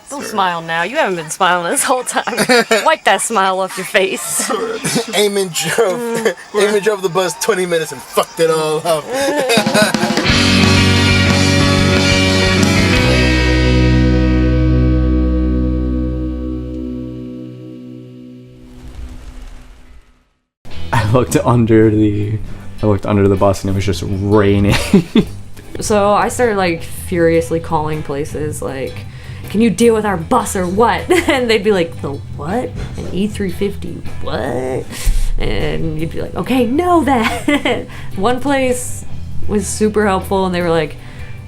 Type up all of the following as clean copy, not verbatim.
Don't smile now. You haven't been smiling this whole time. Wipe that smile off your face. Eamon drove the bus 20 minutes and fucked it all up. I looked under the bus and it was just raining. So I started like furiously calling places like, can you deal with our bus or what? And they'd be like, the what? An E350 what? And you'd be like, okay, know that. One place was super helpful and they were like,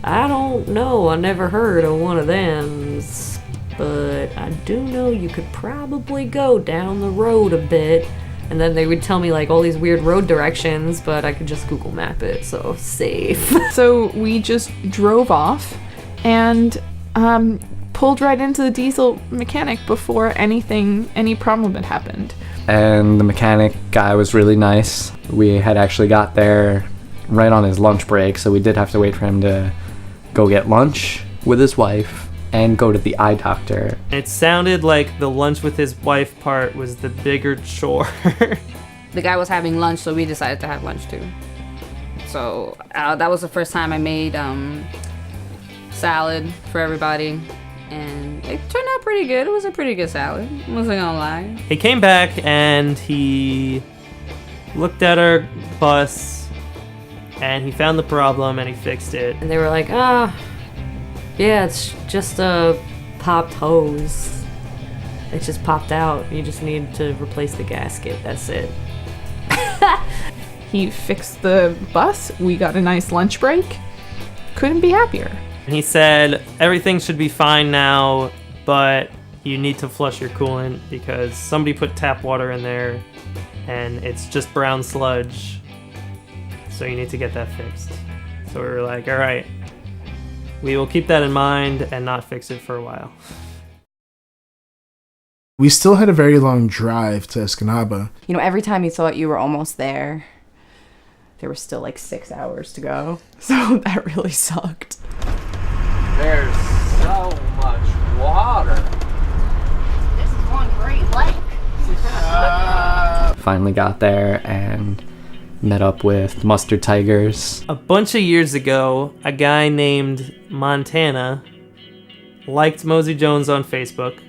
I don't know, I never heard of one of them, but I do know you could probably go down the road a bit. And then they would tell me like all these weird road directions, but I could just Google map it, so safe. So we just drove off and pulled right into the diesel mechanic before any problem had happened. And the mechanic guy was really nice. We had actually got there right on his lunch break, so we did have to wait for him to go get lunch with his wife and go to the eye doctor. It sounded like the lunch with his wife part was the bigger chore. The guy was having lunch, so we decided to have lunch too. So that was the first time I made salad for everybody, and it turned out pretty good. It was a pretty good salad, I wasn't gonna lie. He came back and he looked at our bus and he found the problem and he fixed it. And they were like, yeah, it's just a popped hose. It just popped out. You just need to replace the gasket. That's it. He fixed the bus. We got a nice lunch break. Couldn't be happier. And he said, everything should be fine now, but you need to flush your coolant because somebody put tap water in there and it's just brown sludge. So you need to get that fixed. So we were like, all right. We will keep that in mind and not fix it for a while. We still had a very long drive to Escanaba. You know, every time you thought you were almost there, there were still like 6 hours to go. So that really sucked. There's so much water. This is one great lake. Finally got there and met up with Mustard Tigers. A bunch of years ago, a guy named Montana liked Mosey Jones on Facebook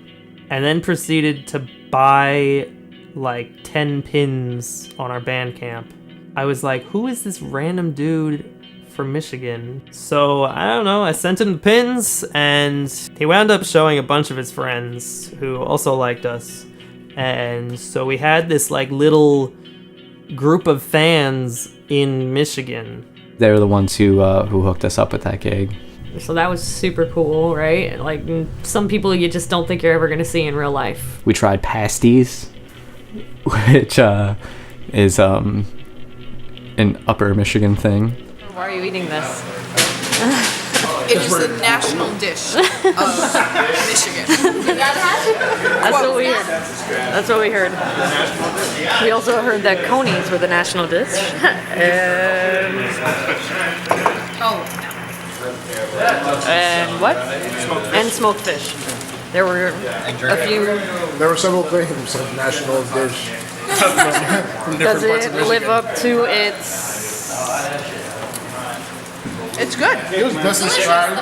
and then proceeded to buy like 10 pins on our Bandcamp. I was like, who is this random dude from Michigan? So I don't know, I sent him the pins and he wound up showing a bunch of his friends who also liked us. And so we had this like little group of fans in Michigan. They were the ones who hooked us up with that gig. So that was super cool, right? Like some people you just don't think you're ever going to see in real life. We tried pasties, which is an Upper Michigan thing. Why are you eating this? It is the national dish of Michigan. That's what we heard. That's what we heard. We also heard that conies were the national dish. And what? And smoked fish. There were a few. There were several things of national dish. Does it live up to its... It's good. It was best inspired.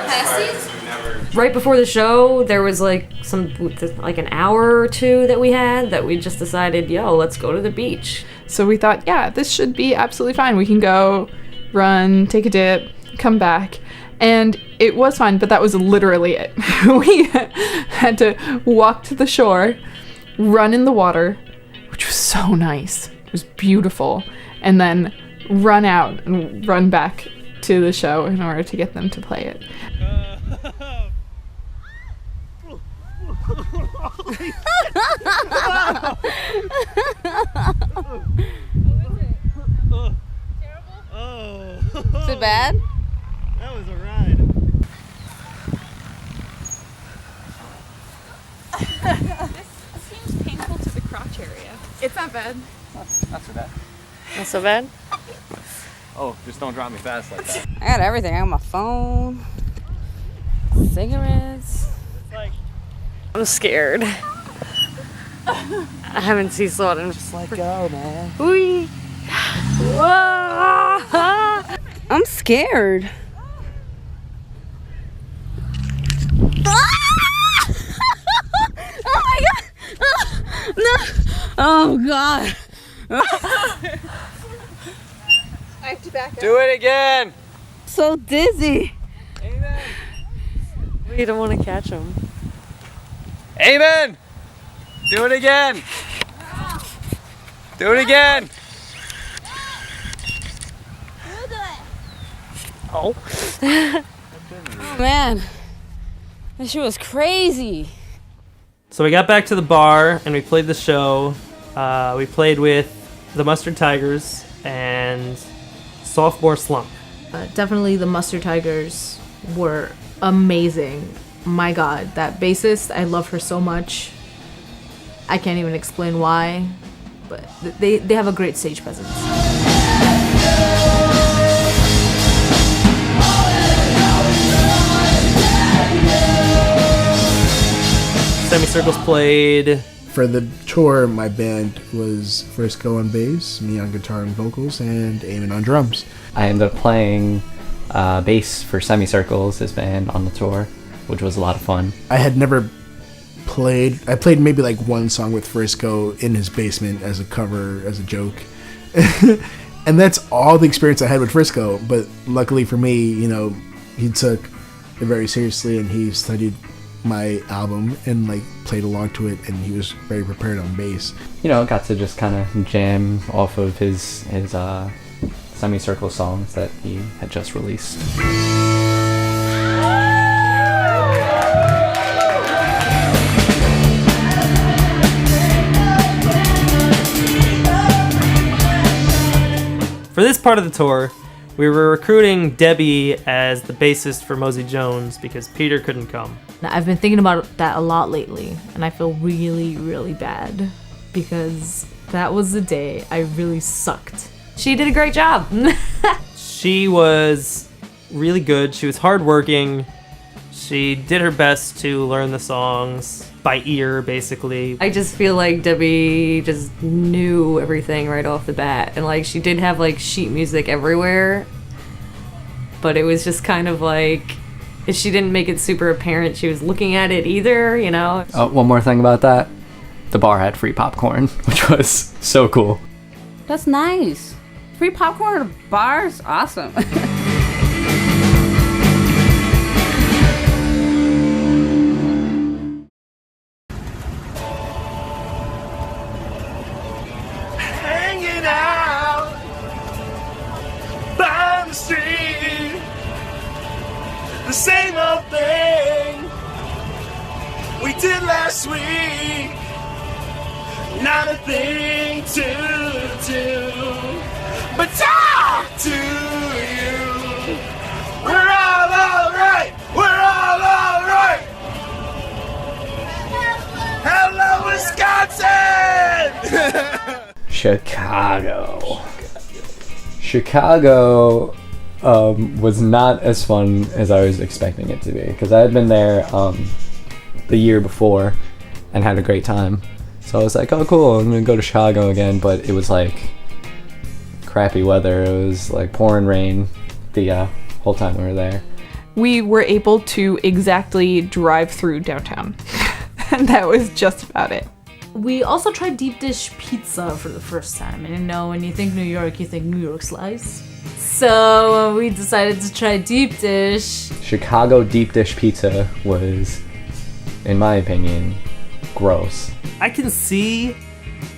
Right before the show, there was like an hour or two that we had that we just decided, yo, let's go to the beach. So we thought, yeah, this should be absolutely fine. We can go, run, take a dip, come back. And it was fine, but that was literally it. We had to walk to the shore, run in the water, which was so nice. It was beautiful. And then run out and run back to the show in order to get them to play it. Is it bad? That was a ride. This seems painful to the crotch area. It's not bad. Not so bad. Not so bad? Oh, just don't drop me fast like that. I got everything. I got my phone, cigarettes. It's like I'm scared. I haven't sea slotted in. Just let go, man. Whee! Whoa! I'm scared. Oh my god! No! Oh god! I have to back up. Do it again. So dizzy. Amen. We don't want to catch him. Amen. Do it again. Do it again. Oh. Oh man, that shit was crazy. So we got back to the bar and we played the show. We played with the Mustard Tigers and Sophomore Slump. Definitely the Mustard Tigers were amazing. My god, that bassist, I love her so much. I can't even explain why, but they have a great stage presence. SemiCrcls played. For the tour, my band was Frisco on bass, me on guitar and vocals, and Eamon on drums. I ended up playing bass for SemiCrcls, his band, on the tour, which was a lot of fun. I had never played. I played maybe like one song with Frisco in his basement as a cover, as a joke. And that's all the experience I had with Frisco. But luckily for me, you know, he took it very seriously and he studied my album and like played along to it, and he was very prepared on bass. You know, got to just kind of jam off of his SemiCrcl songs that he had just released. For this part of the tour, we were recruiting Debbie as the bassist for Mosey Jones because Peter couldn't come. Now, I've been thinking about that a lot lately, and I feel really, really bad because that was the day I really sucked. She did a great job. She was really good. She was hardworking. She did her best to learn the songs by ear, basically. I just feel like Debbie just knew everything right off the bat. And like she did have like sheet music everywhere, but it was just kind of like she didn't make it super apparent she was looking at it either, you know? Oh, one more thing about that. The bar had free popcorn, which was so cool. That's nice. Free popcorn at a bar is awesome. Hanging out by the street, the same old thing we did last week. Not a thing to do but talk to you. We're all alright. We're all alright. Hello, Wisconsin. Chicago was not as fun as I was expecting it to be, because I had been there the year before and had a great time. So I was like, oh cool, I'm gonna go to Chicago again, but it was like crappy weather. It was like pouring rain the whole time we were there. We were able to exactly drive through downtown. And that was just about it. We also tried deep dish pizza for the first time. And you know, when you think New York, you think New York slice. So we decided to try deep dish. Chicago deep dish pizza was, in my opinion, gross. I can see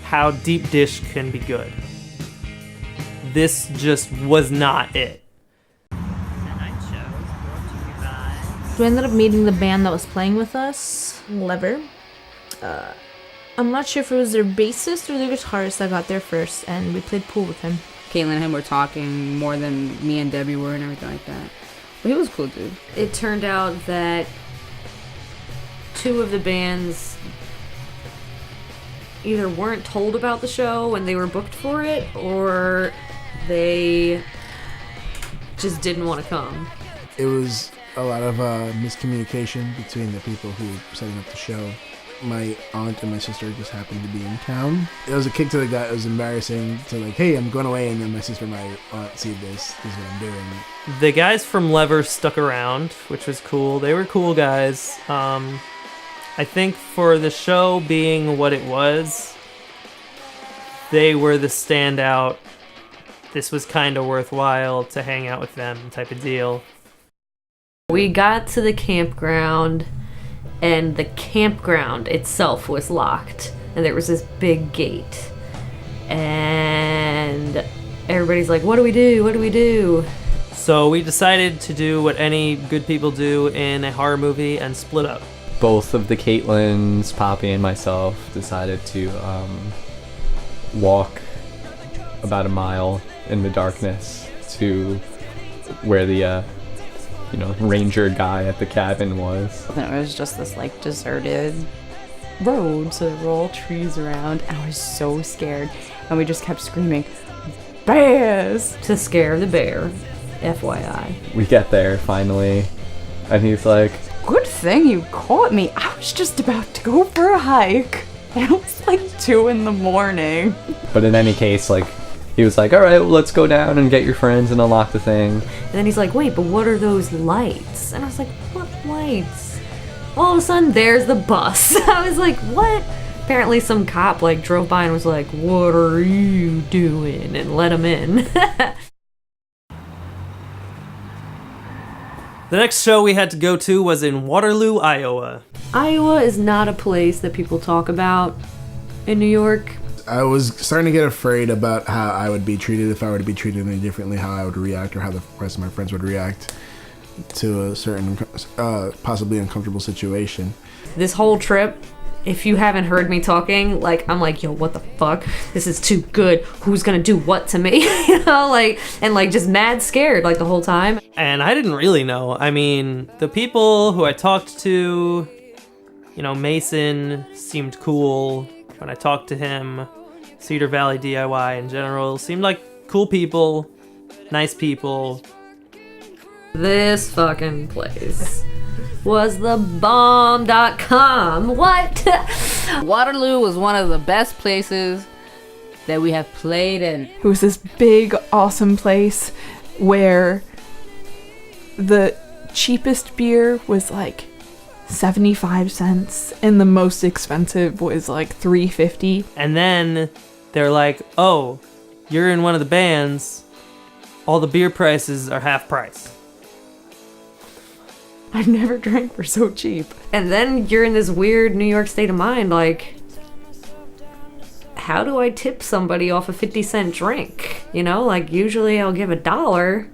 how deep dish can be good. This just was not it. We ended up meeting the band that was playing with us, Lever. I'm not sure if it was their bassist or their guitarist that got there first, and we played pool with him. Caitlin and him were talking more than me and Debbie were and everything like that. But he was a cool dude. It turned out that two of the bands either weren't told about the show when they were booked for it, or they just didn't want to come. It was a lot of miscommunication between the people who were setting up the show. My aunt and my sister just happened to be in town. It was a kick to the gut. It was embarrassing to like, hey, I'm going away, and then my sister and my aunt see this. This is what I'm doing. The guys from Lever stuck around, which was cool. They were cool guys. I think for the show being what it was, they were the standout. This was kind of worthwhile to hang out with them type of deal. We got to the campground, and the campground itself was locked, and there was this big gate. And everybody's like, what do we do? What do we do? So we decided to do what any good people do in a horror movie and split up. Both of the Caitlins, Poppy, and myself decided to walk about a mile in the darkness to where the ranger guy at the cabin was. And it was just this like deserted road, so there were all trees around, and I was so scared, and we just kept screaming, bears! To scare the bear, FYI. We get there finally, and he's like, Good thing you caught me. I was just about to go for a hike. And it was like 2 a.m. But in any case, like, he was like, all right, well, let's go down and get your friends and unlock the thing. And then he's like, wait, but what are those lights? And I was like, what lights? All of a sudden, there's the bus. I was like, what? Apparently some cop like drove by and was like, what are you doing? And let him in. The next show we had to go to was in Waterloo, Iowa. Iowa is not a place that people talk about in New York. I was starting to get afraid about how I would be treated if I were to be treated any differently, how I would react, or how the rest of my friends would react to a certain, possibly uncomfortable situation. This whole trip, if you haven't heard me talking, like, I'm like, yo, what the fuck? This is too good. Who's gonna do what to me? You know, like, and like just mad scared like the whole time. And I didn't really know. I mean, the people who I talked to, Mason seemed cool when I talked to him. Cedar Valley DIY in general seemed like cool people, nice people. This fucking place was the bomb.com. What? Waterloo was one of the best places that we have played in. It was this big, awesome place where the cheapest beer was like 75 cents and the most expensive was like $3.50. And then they're like, oh, you're in one of the bands. All the beer prices are half price. I've never drank for so cheap. And then you're in this weird New York state of mind, like, how do I tip somebody off a 50-cent drink? Like, usually I'll give $1.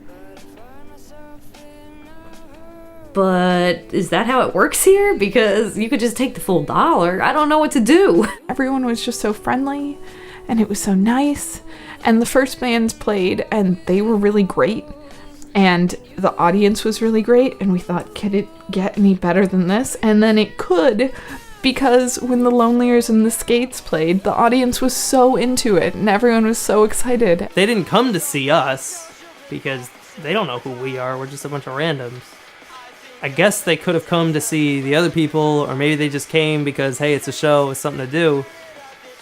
But is that how it works here? Because you could just take the full $1. I don't know what to do. Everyone was just so friendly and it was so nice. And the first bands played and they were really great. And the audience was really great. And we thought, could it get any better than this? And then it could, because when the Loneliers and the Skates played, the audience was so into it and everyone was so excited. They didn't come to see us because they don't know who we are. We're just a bunch of randoms. I guess they could have come to see the other people, or maybe they just came because, hey, it's a show, it's something to do.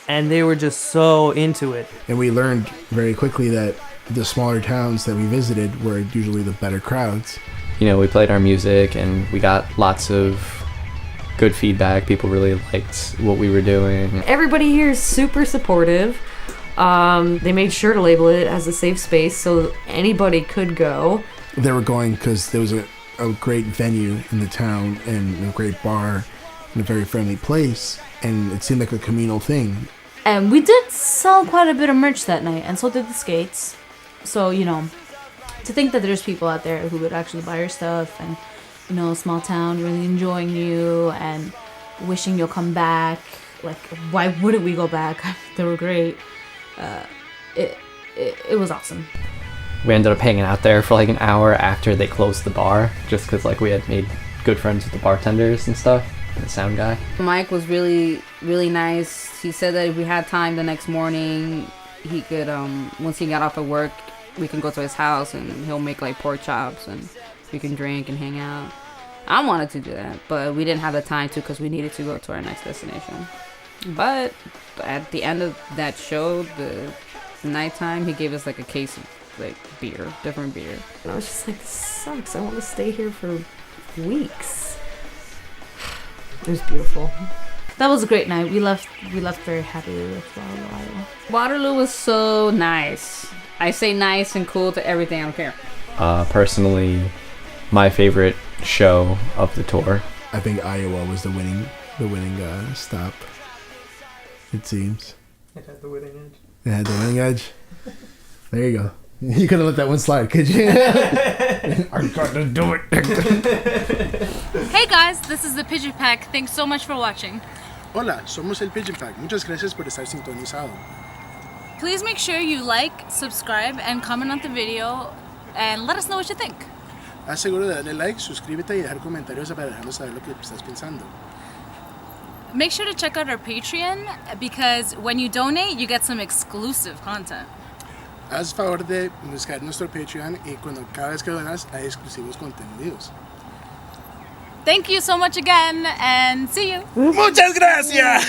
And they were just so into it. And we learned very quickly that the smaller towns that we visited were usually the better crowds. We played our music and we got lots of good feedback. People really liked what we were doing. Everybody here is super supportive. They made sure to label it as a safe space so anybody could go. They were going because there was a great venue in the town and a great bar and a very friendly place, and it seemed like a communal thing. And we did sell quite a bit of merch that night, and so did the Skates. So, to think that there's people out there who would actually buy your stuff and, small town really enjoying you and wishing you'll come back. Like, why wouldn't we go back? They were great. It was awesome. We ended up hanging out there for like an hour after they closed the bar, just because like we had made good friends with the bartenders and stuff, and the sound guy. Mike was really, really nice. He said that if we had time the next morning, he could, once he got off of work, we can go to his house and he'll make like pork chops and we can drink and hang out. I wanted to do that, but we didn't have the time to because we needed to go to our next destination. But at the end of that show, the nighttime, he gave us like a case of like beer, different beer. And I was just like, this sucks. I want to stay here for weeks. It was beautiful. That was a great night. We left very happy with Waterloo, Iowa. Waterloo was so nice. I say nice and cool to everything. I don't care. Personally, my favorite show of the tour. I think Iowa was the winning stop. It seems. It had the winning edge. It had the winning edge. There you go. You could have let that one slide, could you? I'm gonna do it. Hey guys, this is the Pigeon Pack. Thanks so much for watching. Hola, somos el Pigeon Pack. Muchas gracias por estar sintonizado. Please make sure you like, subscribe, and comment on the video, and let us know what you think. Haz seguro de darle like, suscríbete y dejar comentarios para dejarnos saber lo que estás pensando. Make sure to check out our Patreon, because when you donate, you get some exclusive content. Haz favor de buscar nuestro Patreon y cuando cada vez que donas hay exclusivos contenidos. Thank you so much again, and see you. Muchas gracias.